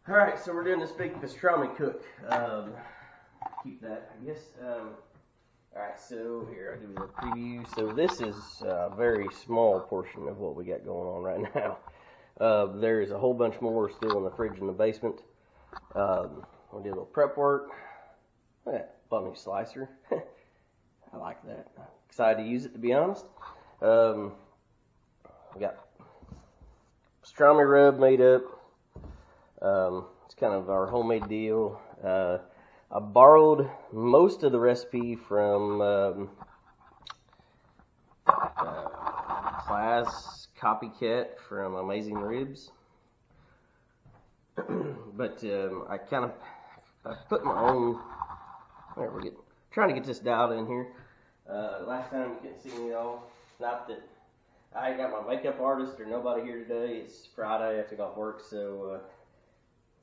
Alright, so we're doing this big pastrami cook. Keep that, I guess. Alright, so here, I'll give you a preview. So this is a very small portion of what we got going on right now. There's a whole bunch more still in the fridge in the basement. We'll do a little prep work. Bought a new slicer. I like that. Excited to use it, to be honest. We got pastrami rub made up. It's kind of our homemade deal. I borrowed most of the recipe from class copycat from Amazing Ribs, but I put my own. There, we're trying to get this dialed in here. Last time you couldn't see me at all. Not that I ain't got my makeup artist or nobody here today. It's Friday. I took off work, so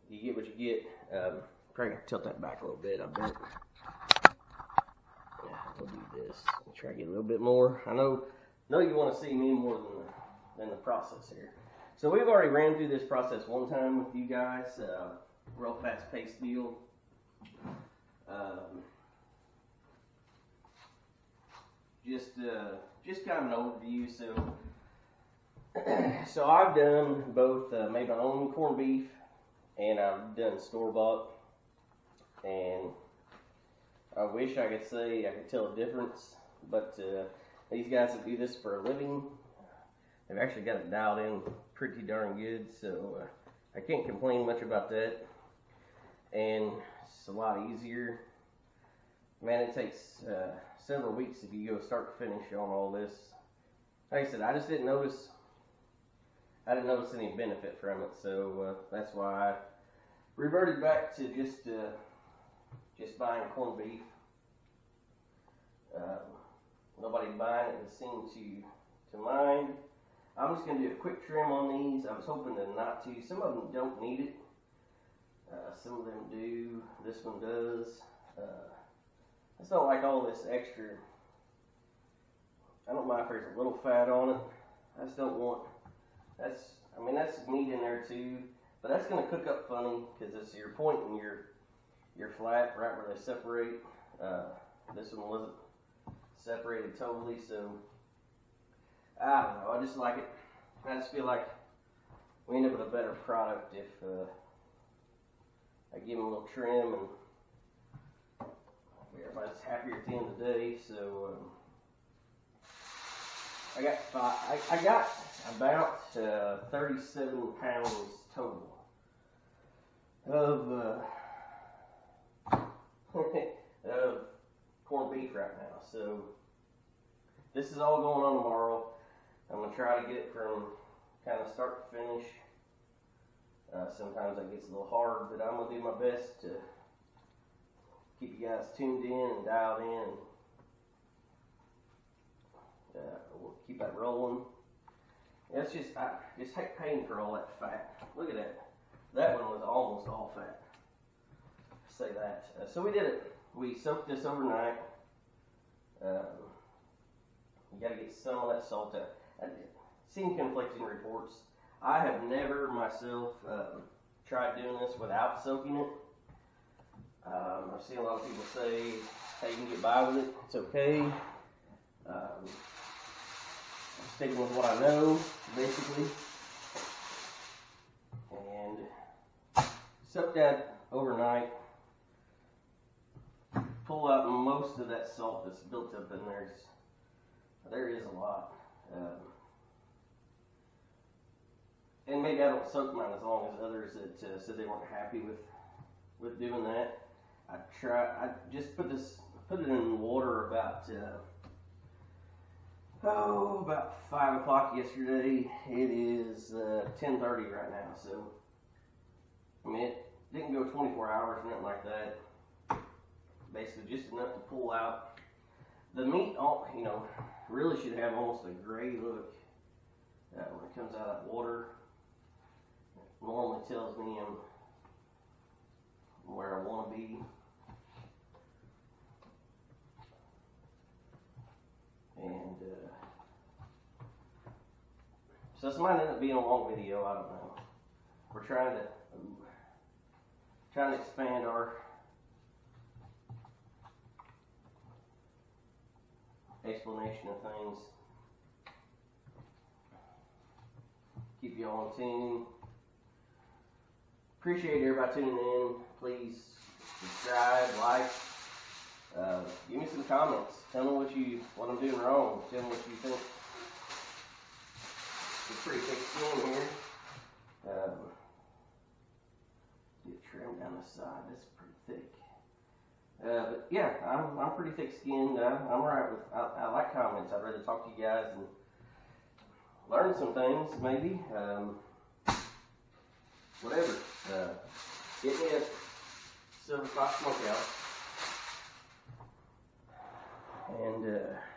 you get what you get. Probably tilt that back a little bit, I bet. Yeah, we'll do this. I'll try to get a little bit more. I know you want to see me more than the process here. So we've already ran through this process one time with you guys. Real fast paced deal. Just kind of an overview. So I've done both, made my own corned beef, and I've done store-bought. And I wish I could say I could tell a difference, but these guys that do this for a living, they've actually got it dialed in pretty darn good, so I can't complain much about that. And it's a lot easier. Man, it takes several weeks if you go start to finish on all this. Like I said, I just didn't notice any benefit from it, so that's why I reverted back to just buying corned beef. Nobody buying it seemed to mind. I'm just going to do a quick trim on these. I was hoping to not to. Some of them don't need it. Some of them do. This one does. I just don't like all this extra. I don't mind if there's a little fat on it. I just don't want. That's meat in there too. But that's going to cook up funny because it's your point and your flat right where they separate. This one wasn't separated totally, so I don't know. I just like it. I just feel like we end up with a better product if I give them a little trim, and everybody's happier at the end of the day. So I got about 37 pounds total of corned beef right now. So this is all going on tomorrow. I'm going to try to get it from kind of start to finish. Sometimes that gets a little hard, but I'm going to do my best to keep you guys tuned in and dialed in. We'll keep that rolling. It's I just hate paying for all that fat. Look at that. That one was almost all fat. Say that. So we did it. We soaked this overnight. You got to get some of that salt out. I've seen conflicting reports. I have never myself tried doing this without soaking it. I've seen a lot of people say, hey, you can get by with it. It's okay. I'm sticking with what I know, basically. And soak that overnight. Pull out most of that salt that's built up in there. There is a lot. And maybe I don't soak mine as long as others that said they weren't happy with doing that. I just put it in water about 5 o'clock yesterday. It is 10:30 right now, so I mean it didn't go 24 hours, nothing like that. Basically just enough to pull out. The meat, really should have almost a gray look when it comes out of that water. It normally tells me I'm where I want to be. And so this might end up being a long video, I don't know. We're trying to trying to expand our explanation of things. Keep you all in tune. Appreciate everybody tuning in. Please subscribe, like, give me some comments. Tell me what I'm doing wrong. Tell me what you think. It's pretty thick skin here. Get trim down the side. That's pretty thick. But yeah, I'm pretty thick skinned. I'm alright with. I like comments. I'd rather talk to you guys and learn some things, maybe. Whatever. Get me a Silver Fox Smokeout. And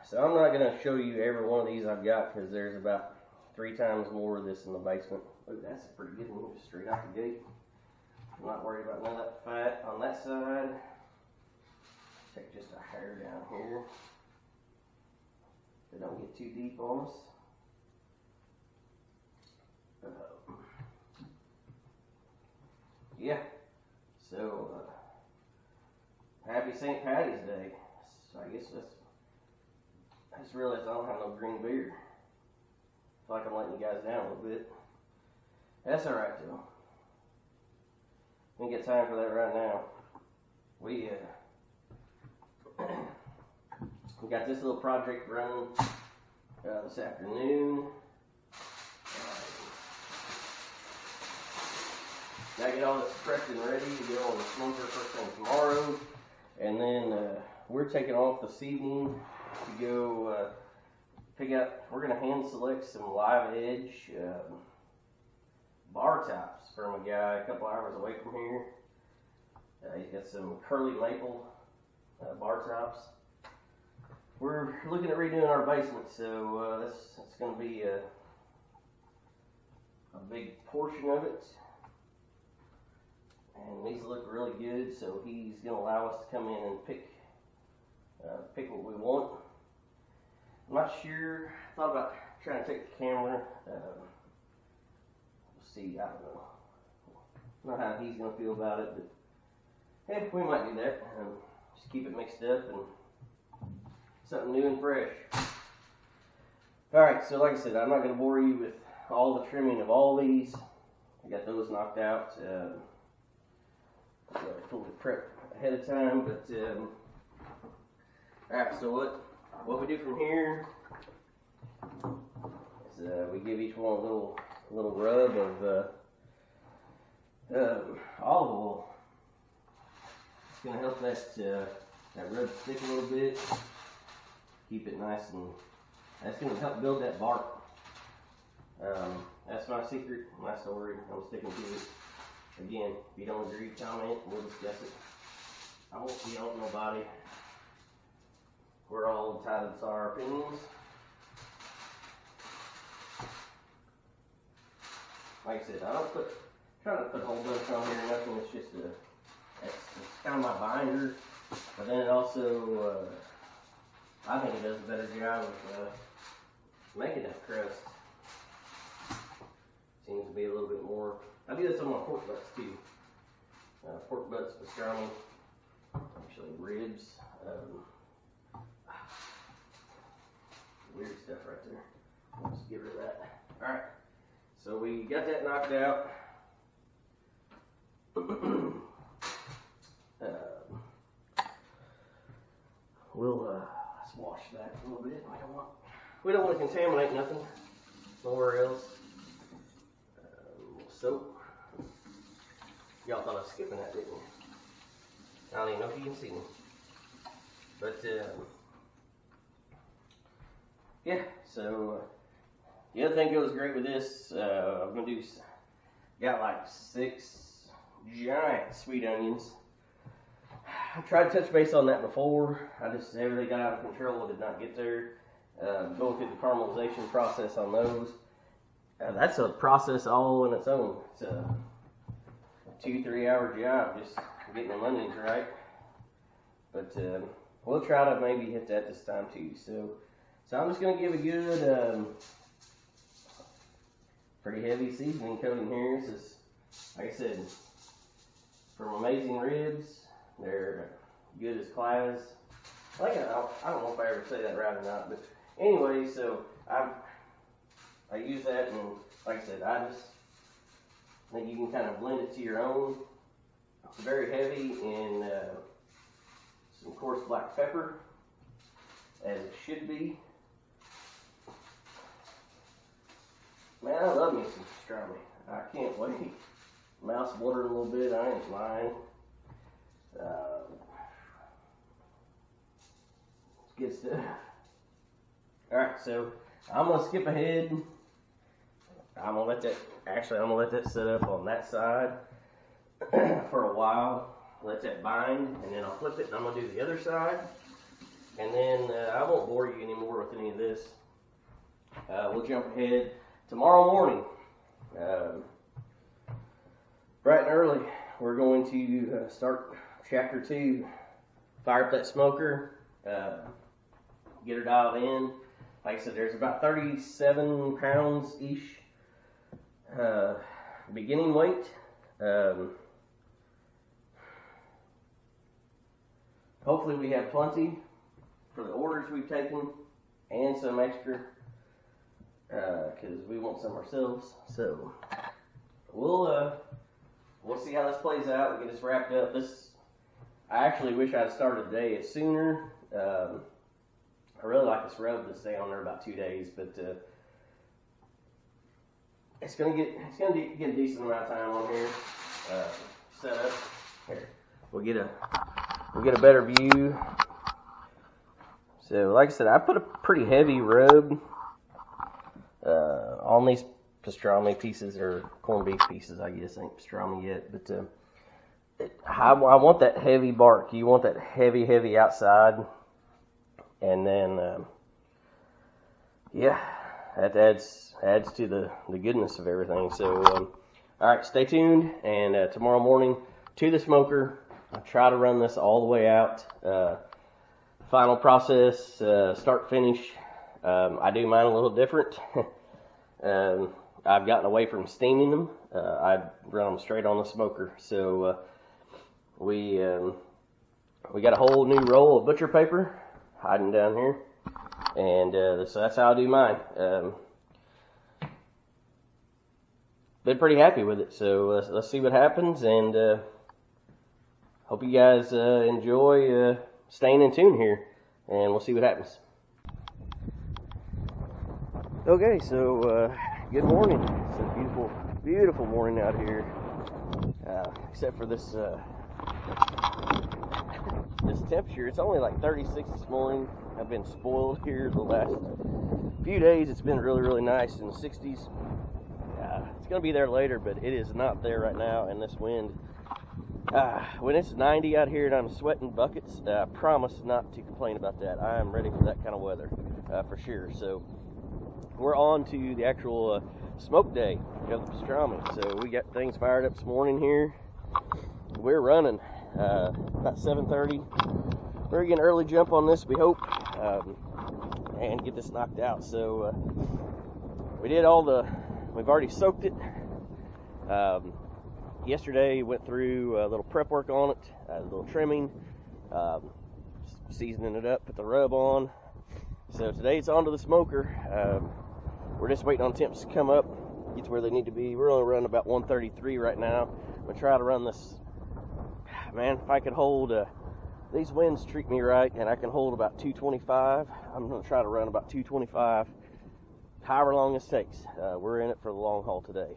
so I'm not going to show you every one of these I've got because there's about 3 times more of this in the basement. Look, that's a pretty good one, just straight out the gate. I'm not worried about none of that fat on that side. Take just a hair down here. They don't get too deep on us. Yeah, so happy St. Patty's Day. So I guess I just realized I don't have no green beer. I feel like I'm letting you guys down a little bit. That's alright though. We ain't got time for that right now. We got this little project running this afternoon. Now get all this prepped and ready to go on the smoker first thing tomorrow. And then we're taking off this evening to go pick up, we're going to hand select some live edge bar tops from a guy a couple hours away from here. He's got some curly maple bar tops. We're looking at redoing our basement, so that's going to be a big portion of it. And these look really good, so he's going to allow us to come in and pick what we want. I'm not sure. I thought about trying to take the camera. We'll see. I don't know. Not how he's going to feel about it, but yeah, we might do that. Just keep it mixed up and something new and fresh. Alright, so like I said, I'm not going to bore you with all the trimming of all these. I got those knocked out. I fully prep ahead of time, but alright, so what we do from here is we give each one a little rub of olive oil. It's going to help that rub stick a little bit, keep it nice, and that's going to help build that bark. That's my secret, my story. I'm sticking to it. Again, if you don't agree, comment, we'll discuss it. I won't yell at nobody. We're all entitled to our opinions. Like I said, I don't try to put a whole bunch on here or nothing. It's just it's kind of my binder. But then it also, I think it does a better job of making that crust. Seems to be a little bit more. I do this on my pork butts too. Pork butts, pastrami, actually ribs. Weird stuff right there. I'll just get rid of that. Alright, so we got that knocked out. We'll wash that a little bit. We don't want to contaminate nothing nowhere else. Soap. Y'all thought I was skipping that, didn't you? I don't even know if you can see me. But, yeah, so the other thing goes great with this, I'm going to do, got like 6 giant sweet onions. I tried to touch base on that before. Everything got out of control. I did not get there. Going through the caramelization process on those. That's a process all in its own. It's a 2-3 hour job just getting the onions right. But we'll try to maybe hit that this time too. So I'm just going to give a good, pretty heavy seasoning coating here. This is, like I said, from Amazing Ribs. They're good as class. I don't know if I ever say that right or not, but anyway, so I use that, and like I said, I just think you can kind of blend it to your own. It's very heavy in some coarse black pepper, as it should be. Man, I love me some pastrami. I can't wait. Mouth's watering a little bit, I ain't lying. Good stuff. Alright, so I'm going to skip ahead. I'm going to let that set up on that side for a while. Let that bind, and then I'll flip it, and I'm going to do the other side. And then I won't bore you anymore with any of this. We'll jump ahead. Tomorrow morning, bright and early, we're going to start chapter 2. Fire up that smoker. Get her dialed in. Like I said, there's about 37 pounds-ish beginning weight. Hopefully we have plenty for the orders we've taken and some extra because we want some ourselves. So we'll see how this plays out. We'll get this wrapped up. I actually wish I'd started the day sooner. I really like this rub to stay on there about 2 days, but it's gonna get a decent amount of time on here set up. Here, we'll get a better view. So, like I said, I put a pretty heavy rub on these pastrami pieces, or corned beef pieces. I guess ain't pastrami yet, but I want that heavy bark. You want that heavy outside. And then, yeah, that adds to the goodness of everything. So, all right, stay tuned. And tomorrow morning, to the smoker. I'll try to run this all the way out. Final process, start finish. I do mine a little different. I've gotten away from steaming them. I run them straight on the smoker. So we got a whole new roll of butcher paper hiding down here, and so that's how I do mine. Been pretty happy with it, so let's see what happens, and hope you guys enjoy staying in tune here, and we'll see what happens. Okay, so good morning. It's a beautiful morning out here, except for this temperature. It's only like 36 this morning. I've been spoiled here the last few days. It's been really nice in the 60s. It's going to be there later, but it is not there right now, and this wind. When it's 90 out here and I'm sweating buckets, I promise not to complain about that. I am ready for that kind of weather, for sure. So we're on to the actual smoke day of the pastrami. So we got things fired up this morning here. We're running about 7:30. We're getting an early jump on this, we hope, and get this knocked out. So we did we've already soaked it. Yesterday went through a little prep work on it, a little trimming, seasoning it up, put the rub on. So today it's onto the smoker. We're just waiting on temps to come up, get to where they need to be. We're only running about 133 right now. I'm gonna try to run this. Man, if I could hold, these winds treat me right, and I can hold about 225. I'm going to try to run about 225, however long this takes. We're in it for the long haul today.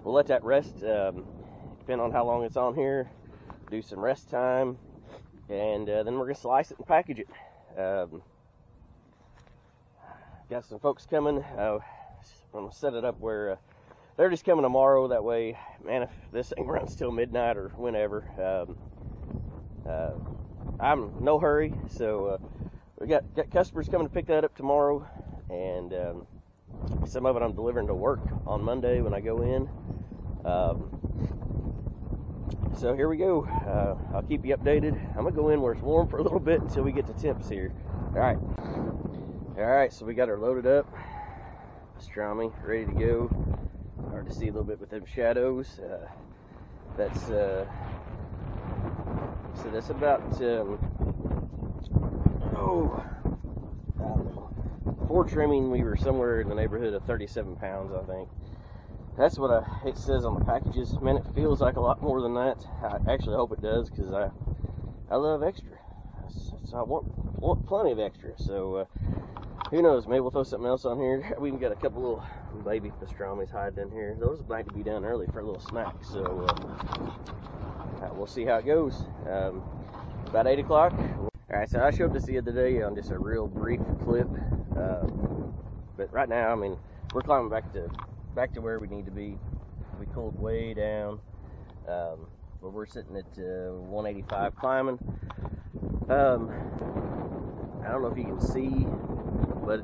We'll let that rest, depending on how long it's on here, do some rest time, and then we're going to slice it and package it. Got some folks coming. I'm going to set it up where they're just coming tomorrow. That way, man, if this thing runs till midnight or whenever, I'm no hurry. So we got customers coming to pick that up tomorrow, and some of it I'm delivering to work on Monday when I go in. So here we go. I'll keep you updated. I'm gonna go in where it's warm for a little bit until we get to temps here. All right. So we got her loaded up. Pastrami ready to go. Hard to see a little bit with them shadows. That's so that's about before trimming, we were somewhere in the neighborhood of 37 pounds, I think. That's what it says on the packages. Man, it feels like a lot more than that. I actually hope it does, because I love extra. So I want plenty of extra. So who knows? Maybe we'll throw something else on here. We even got a couple little baby pastrami's hiding in here. Those might be done early for a little snack. So we'll see how it goes. About 8 o'clock. Alright, so I showed this the other day on just a real brief clip. But right now, I mean, we're climbing back to where we need to be. We cooled way down. But we're sitting at 185 climbing. I don't know if you can see, but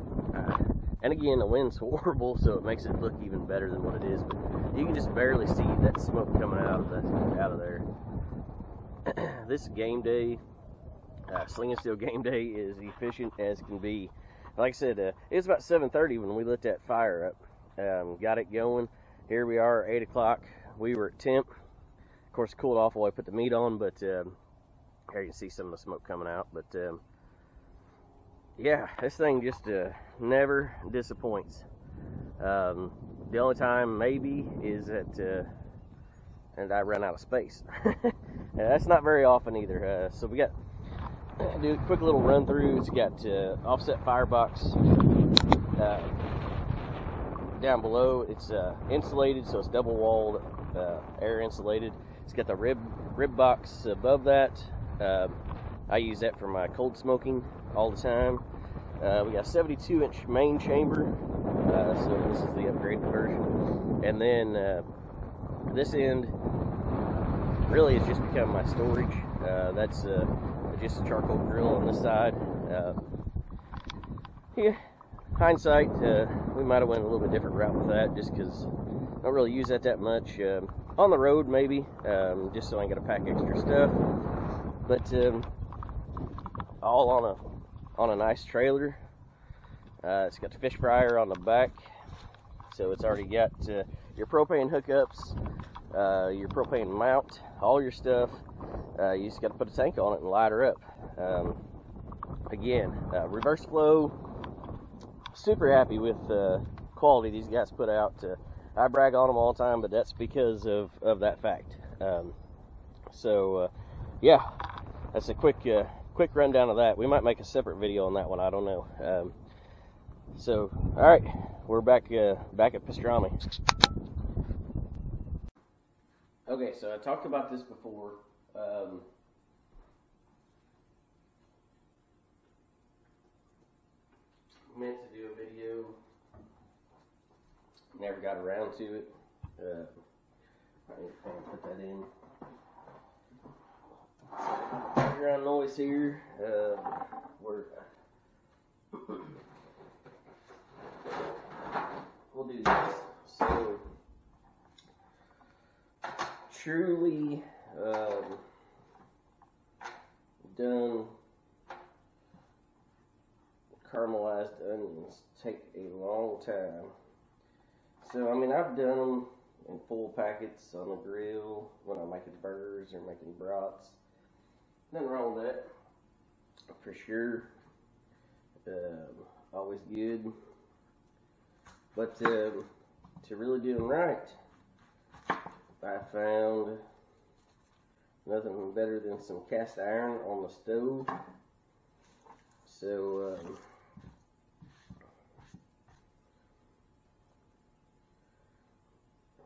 and again, the wind's horrible, so it makes it look even better than what it is. But you can just barely see that smoke coming out of there. This game day, Sling and Steel game day, is efficient as can be. Like I said, it was about 7:30 when we lit that fire up. Got it going. Here we are, 8 o'clock. We were at temp. Of course, it cooled off while I put the meat on, but here you can see some of the smoke coming out. But yeah, this thing just never disappoints. The only time maybe is that and I run out of space. That's not very often either. So we got do a quick little run through. It's got offset firebox down below. It's insulated, so it's double walled, air insulated. It's got the rib box above that. I use that for my cold smoking all the time. We got a 72-inch main chamber, so this is the upgraded version. And then this end really has just become my storage. That's just a charcoal grill on this side. Yeah, hindsight, we might have went a little bit different route with that, just because I don't really use that much. On the road, maybe, just so I ain't got to pack extra stuff. But all on a nice trailer. It's got the fish fryer on the back, so it's already got your propane hookups, your propane mount, all your stuff. You just got to put a tank on it and light her up. Again, reverse flow. Super happy with the quality these guys put out. I brag on them all the time, but that's because of that fact. Yeah, that's a quick rundown of that. We might make a separate video on that one. I don't know. So, all right, we're back at pastrami. Okay, so I talked about this before. Meant to do a video, never got around to it. I need to put that in. Background noise here. We'll do this. So, truly done caramelized onions take a long time. So, I mean, I've done them in full packets on the grill when I'm making burgers or making brats. Nothing wrong with that, for sure. Always good. But to really do them right, I found nothing better than some cast iron on the stove. So,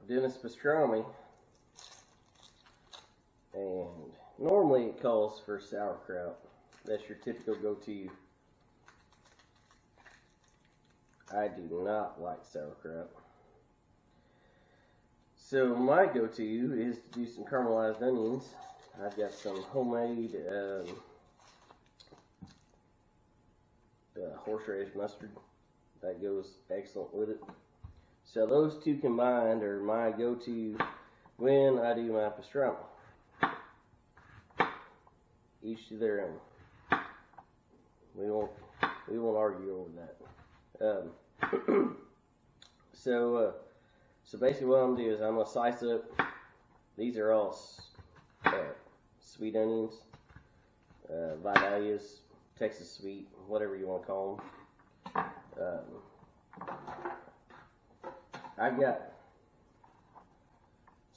doing this pastrami, and normally it calls for sauerkraut. That's your typical go-to. I do not like sauerkraut. So my go-to is to do some caramelized onions. I've got some homemade horseradish mustard. That goes excellent with it. So those two combined are my go-to when I do my pastrami. Each to their own. We won't argue over that. So basically what I'm gonna do is I'm gonna slice up these are all sweet onions, Vidalias, Texas sweet, whatever you want to call them. I got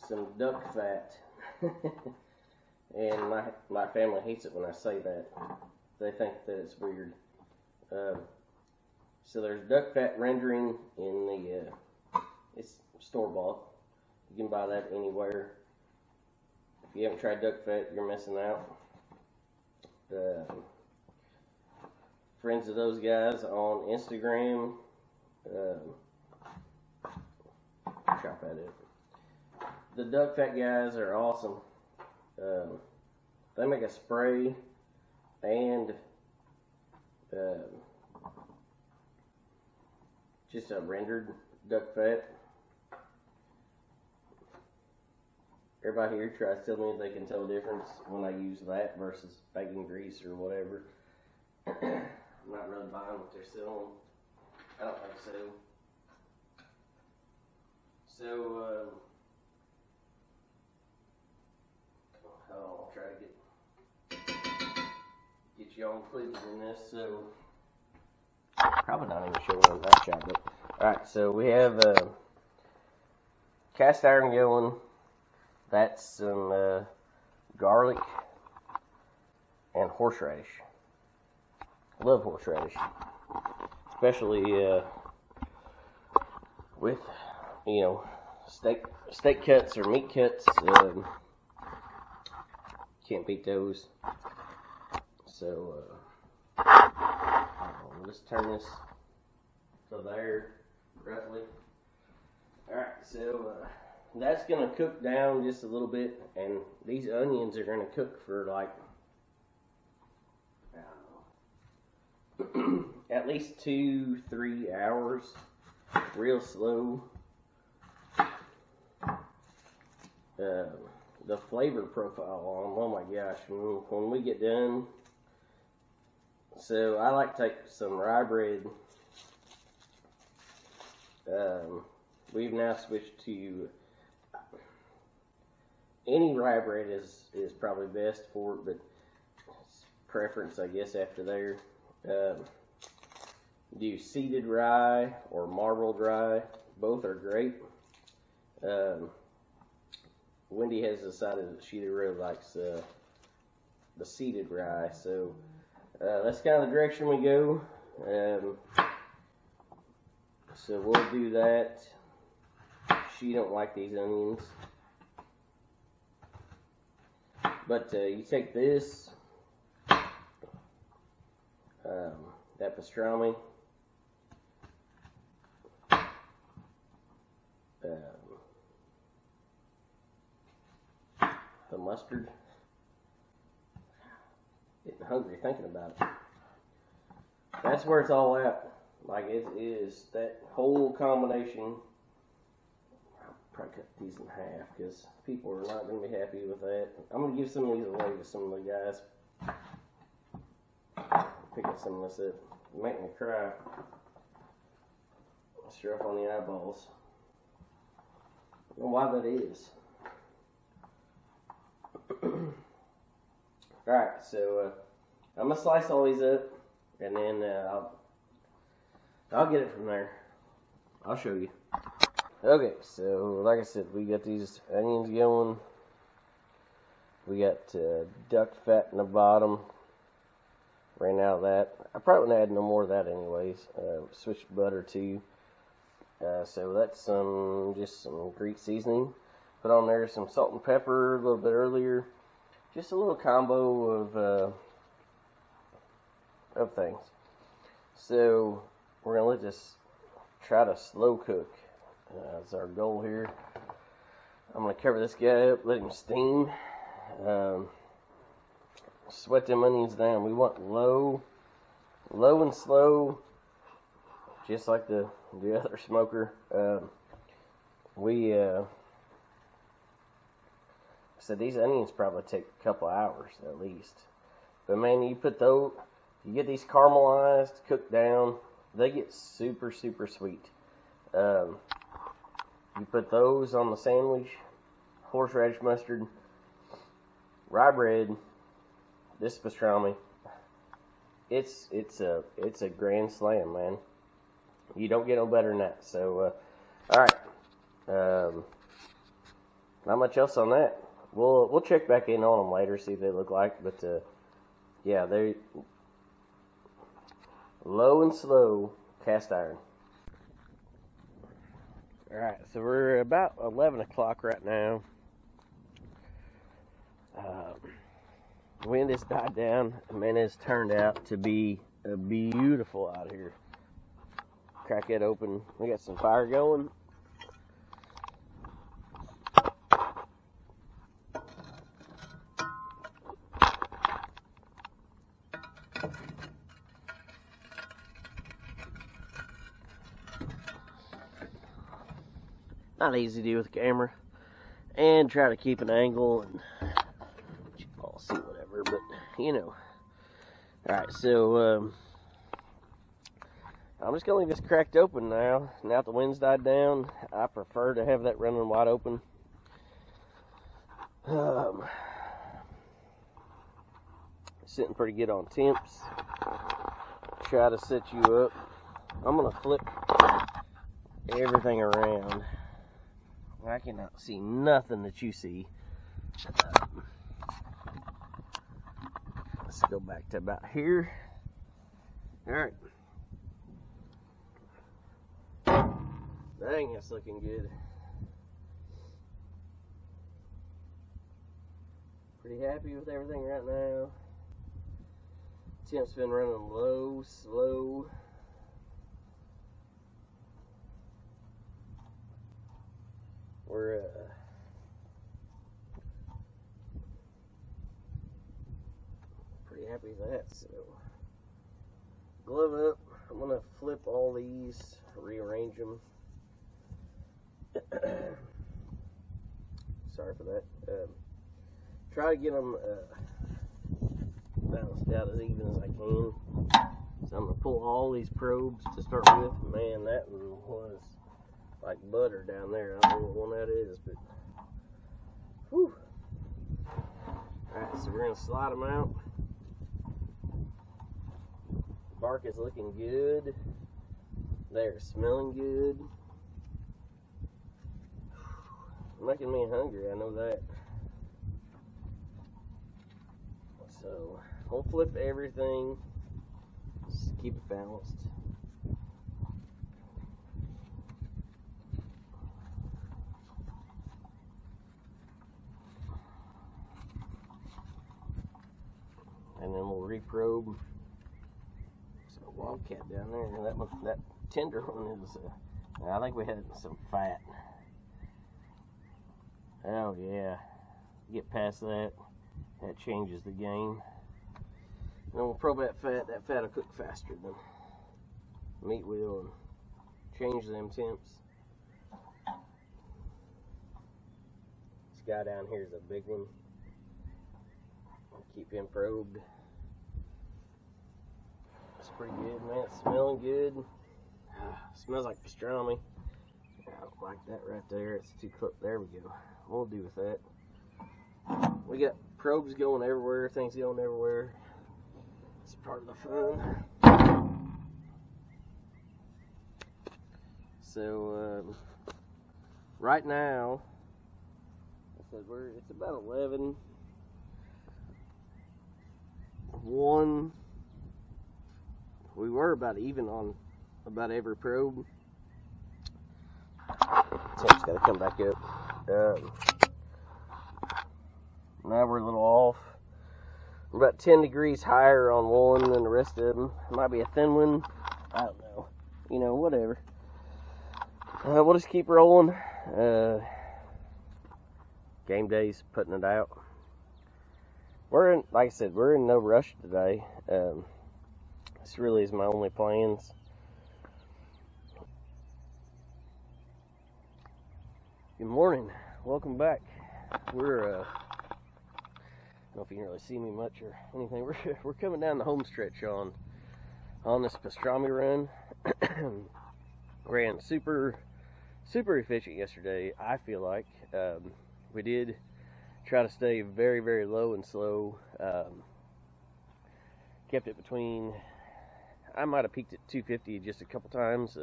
some duck fat, and my family hates it when I say that. They think that it's weird. So there's duck fat rendering in the, it's store-bought. You can buy that anywhere. If you haven't tried duck fat, you're missing out. Friends of those guys on Instagram, shop at it. The duck fat guys are awesome. They make a spray and just a rendered duck fat. Everybody here tries to tell me they can tell the difference when I use that versus bacon grease or whatever. I'm not really buying what they're selling. I don't think so. So, I'll try to get you all included in this. So, probably not even showing that shot, but alright. So we have cast iron going. That's some garlic and horseradish. I love horseradish, especially with, you know, steak cuts or meat cuts. Can't beat those. So let's turn this to there roughly. Alright, so that's going to cook down just a little bit, and these onions are going to cook for like, I don't know, at least 2-3 hours, real slow. The flavor profile on them, oh my gosh, when we get done. So I like to take some rye bread. We've now switched to any rye bread is probably best for it, but it's preference, I guess, after there. Do seeded rye or marbled rye. Both are great. Wendy has decided that she really likes the seeded rye, so that's kind of the direction we go. So we'll do that. She don't like these onions. But you take this, that pastrami, the mustard. Getting hungry thinking about it. That's where it's all at. Like, it is that whole combination. I'll probably cut these in half because people are not going to be happy with that. I'm going to give some of these away to some of the guys. Picking some of this up. Make me cry. Sure up on the eyeballs. I don't know why that is. Alright, so I'm going to slice all these up, and then I'll get it from there. I'll show you. Okay, so like I said, we got these onions going. We got duck fat in the bottom. Ran out of that. I probably wouldn't add no more of that anyways. Switched butter too. So that's just some Greek seasoning. Put on there some salt and pepper a little bit earlier. Just a little combo of things. So we're gonna let this try to slow cook. That's our goal here. I'm gonna cover this guy up, let him steam. Sweat them onions down. We want low and slow, just like the other smoker. So these onions probably take a couple hours at least. But man, you get these caramelized, cooked down, they get super, super sweet. You put those on the sandwich, horseradish mustard, rye bread. This pastrami. It's a grand slam, man. You don't get no better than that. So, all right. Not much else on that. We'll check back in on them later, see if they look like. But yeah, they're low and slow cast iron. All right, so we're about 11 o'clock right now. Wind has died down. Man, it's turned out to be beautiful out here. Crack it open. We got some fire going. Not easy to do with the camera, and try to keep an angle and I'll see whatever, but you know. Alright, so I'm just gonna leave this cracked open now. Now that the wind's died down, I prefer to have that running wide open. Sitting pretty good on temps. Try to set you up. I'm gonna flip everything around. I cannot see nothing that you see. Let's go back to about here. Alright. Dang, that's looking good. Pretty happy with everything right now. Temp's been running low, slow. We're pretty happy with that. So, glove up. I'm gonna flip all these, rearrange them. Sorry for that. Try to get them balanced out as even as I can. So I'm gonna pull all these probes to start with. Man, that one was like butter down there. I don't know what one that is, but whew. Alright, so we're gonna slide them out. Bark is looking good. They're smelling good. Making me hungry, I know that. So we'll flip everything. Just keep it balanced. And then we'll reprobe. So wildcat down there. That one, that tender one is. I think we had some fat. Oh yeah. Get past that. That changes the game. And then we'll probe that fat. That fat will cook faster than meat will, and change them temps. This guy down here is a big one. Keep him probed. It's pretty good, man. It's smelling good. Smells like pastrami. I don't like that right there. It's too close. There we go. We'll do with that. We got probes going everywhere. Things going everywhere. It's part of the fun. So right now, I said it's about 11. 1. We were about even on about every probe. Temp's got to come back up. Now we're a little off. We're about 10 degrees higher on one than the rest of them. It might be a thin one. I don't know. You know, whatever. We'll just keep rolling. Game day's putting it out. Like I said, we're in no rush today. This really is my only plans. Good morning. Welcome back. We're I don't know if you can really see me much or anything. We're coming down the home stretch on this pastrami run. Ran super efficient yesterday. I feel like We did try to stay very, very low and slow. Kept it between, I might have peaked at 250 just a couple times,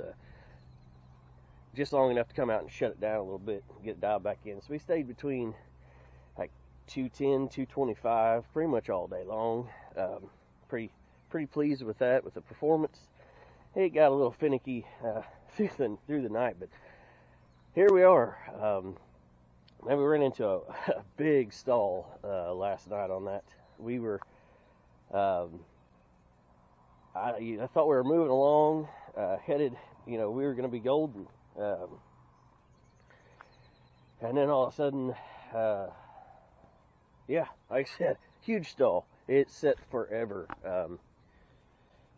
just long enough to come out and shut it down a little bit and get it dialed back in. So we stayed between like 210, 225 pretty much all day long. Pretty pleased with that, with the performance. It got a little finicky through the night, but here we are. Man, we ran into a big stall last night on that. We were, I thought we were moving along, headed, we were going to be golden. And then all of a sudden, yeah, like I said, huge stall. It set forever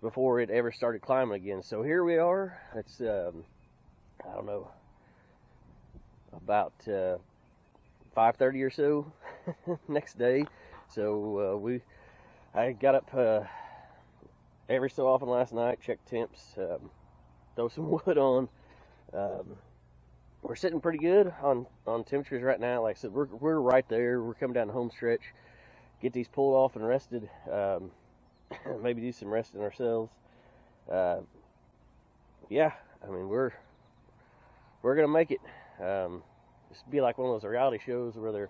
before it ever started climbing again. So here we are. It's, I don't know, about 5:30 or so next day. So I got up every so often last night, checked temps, throw some wood on. We're sitting pretty good on temperatures right now. Like I said, we're right there. We're coming down the home stretch. Get these pulled off and rested. Maybe do some resting ourselves. Yeah, I mean we're gonna make it. This be like one of those reality shows where they're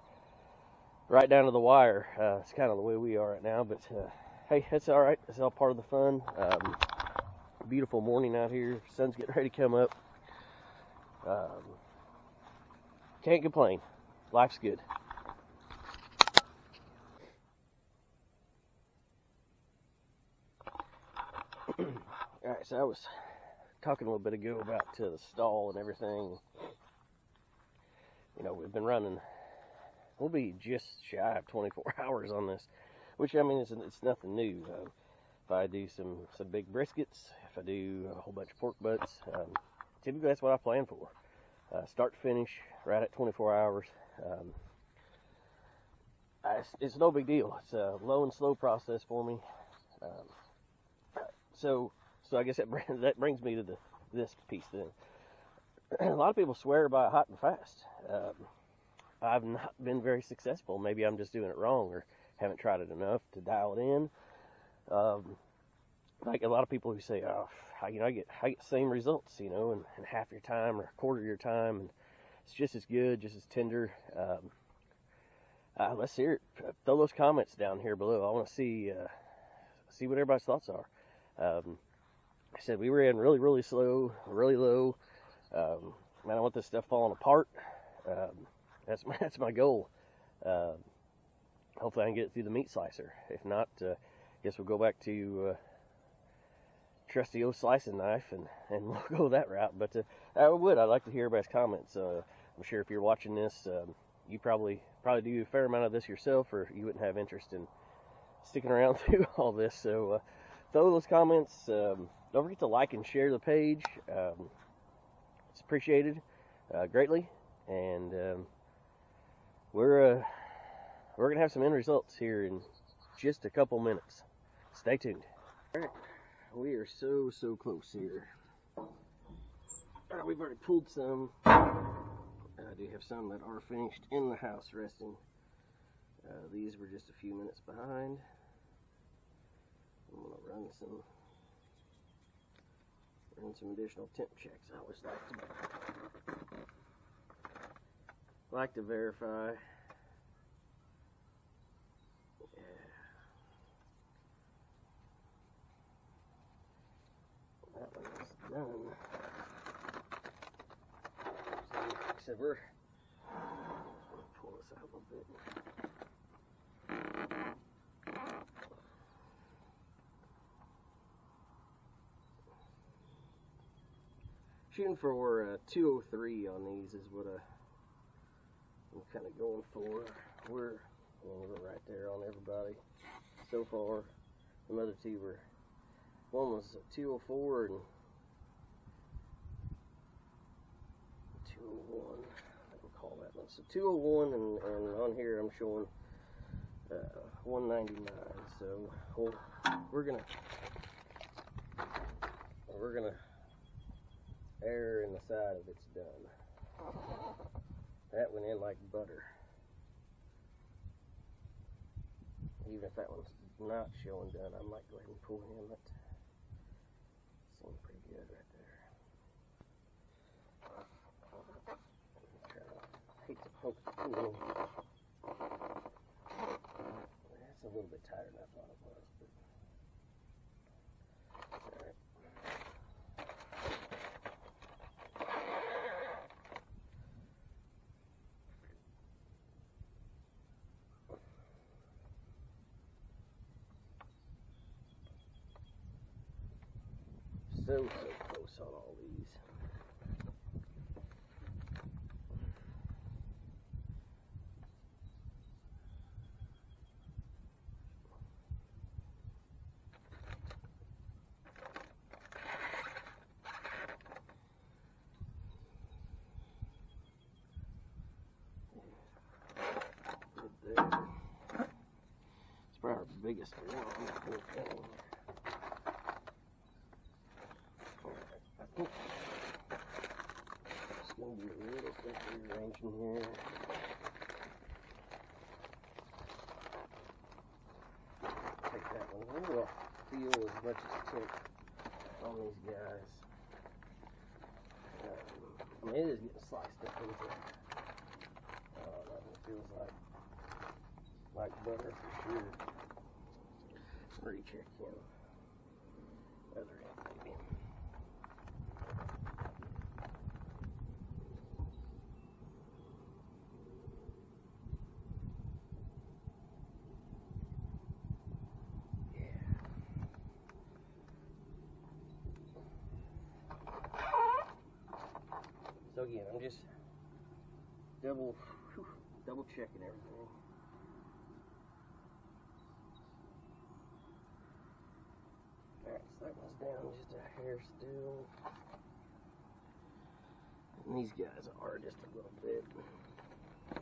right down to the wire. It's kind of the way we are right now, but hey, that's all right. It's all part of the fun. Beautiful morning out here. Sun's getting ready to come up. Can't complain. Life's good. Alright, so I was talking a little bit ago about the stall and everything. We've been running, we'll be just shy of 24 hours on this, which, I mean, it's nothing new. If I do some big briskets, if I do a whole bunch of pork butts, typically that's what I plan for. Start to finish, right at 24 hours. It's no big deal. It's a low and slow process for me. So I guess that brings me to this piece then. A lot of people swear by hot and fast. I've not been very successful. Maybe I'm just doing it wrong or haven't tried it enough to dial it in. Like a lot of people who say, oh, I get the same results, in half your time or a quarter of your time, and it's just as good, just as tender. Let's hear it. Throw those comments down here below. I want to see what everybody's thoughts are. I said we ran really, really slow, really low. Man, I want this stuff falling apart. That's my goal. Hopefully I can get it through the meat slicer. If not, guess we'll go back to trusty old slicing knife and we'll go that route. But I'd like to hear everybody's comments. I'm sure if you're watching this, you probably do a fair amount of this yourself, or you wouldn't have interest in sticking around through all this. So throw those comments. Don't forget to like and share the page. It's appreciated greatly, and we're gonna have some end results here in just a couple minutes. Stay tuned. All right, we are so close here. We've already pulled some. I do have some that are finished in the house resting. These were just a few minutes behind. I'm gonna run some additional temp checks. I always like to verify. That one's done. So, like I said, we're pull this out a little bit. Shooting for 203 on these is what I'm kind of going for. We're right there on everybody so far. The other two were, one was 204 and 201. I can call that one. So 201 and on here I'm showing 199. So we're gonna err in the side of it's done. That went in like butter. Even if that one's not showing done, I might go ahead and pull him. That seems pretty good right there. I hate to poke the tool. That's a little bit tighter than I thought it was, but alright. So close on all these. Good there. It's probably our biggest one. Just gonna do a little bit of rearranging here. Take that one a little off the feel as much as tip on these guys. I mean, it is getting sliced up into that one feels like butter for sure. Recheck him. Other end, maybe. So again, I'm just double checking everything. Alright, so that one's down just a hair still. And these guys are just a little bit. I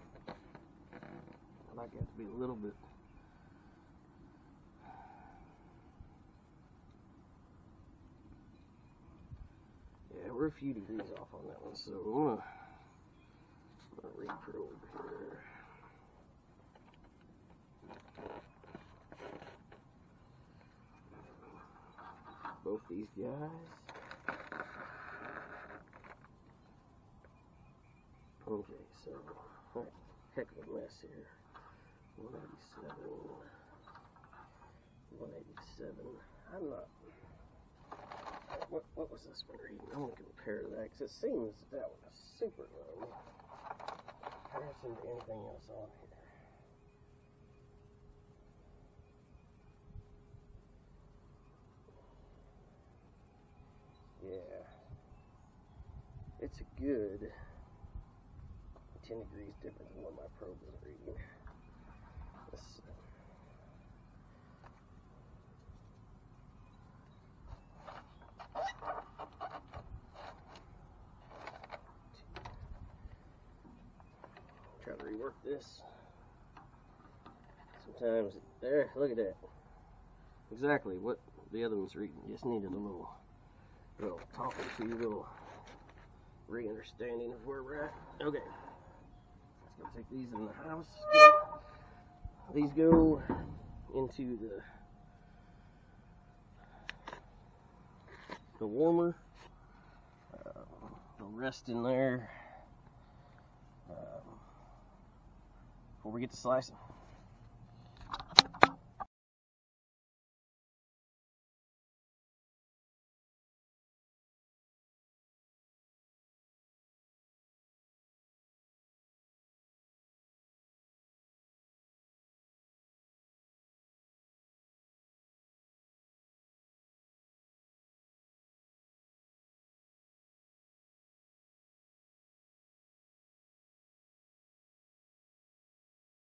like that to be a little bit. Yeah, we're a few degrees off on that one, so I'm gonna reprobe here. Both these guys. Okay, so heck of a mess here. 187. 187. I'm not. What was this one reading? I'm going to compare that because it seems that one is super low in comparison to anything else on here. Yeah. It's a good 10 degrees different than what my probe is reading. Let's see. Try to rework this. Sometimes, there, look at that. Exactly what the other one's reading. Just needed a little talking to you, a little re-understanding of where we're at. Okay. Let's go take these in the house. These go into the warmer. They'll rest in there before we get to slicing.